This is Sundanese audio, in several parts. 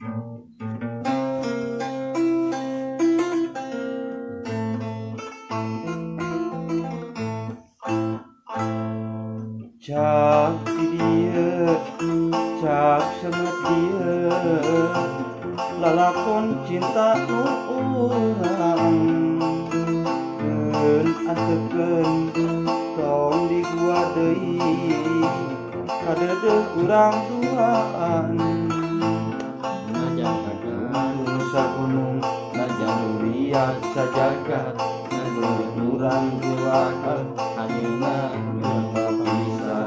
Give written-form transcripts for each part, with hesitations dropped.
Cak di dieu cak semet dieu lalakon cinta nu urang keun anteukeun tong di gua deui kadeudeuk urang duaan gunung sagunung najan liat sajagat menurut urang duaan ayeuna bisa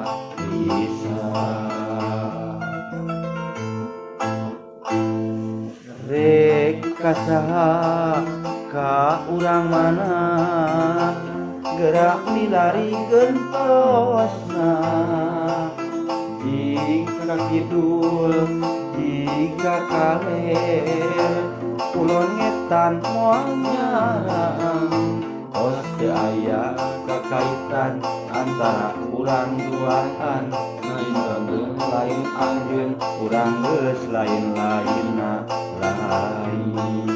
rek kasaha ka urang mana gerak milari gentosna jika kidul jika kaler kulon ngetan moal nyarang tos teu aya kakaitan antara urang duaan lain anjeun urang geus lain-lainna lain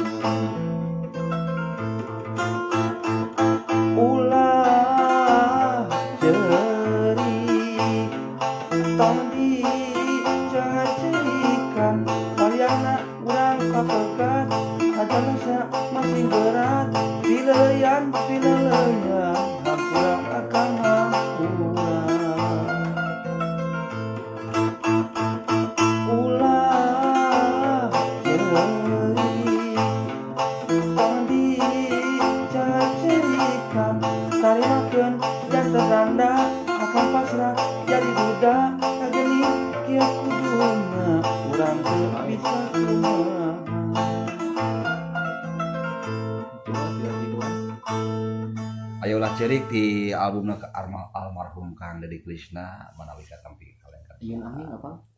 ulah ceuri tong dicerikan paliana urang kapegat ajalna masih berat pileuyan hampura akang hampura ulah ceuri tong dicerikan tarimakeun jasa randa akan pasrah jadi duda kageuning kieu kuduna urang teu bisa kumaha. Ayolah cerik di albumna almarhum Kang Deddy Krishna manawi katampi kalengkeun. Ieu nami apa?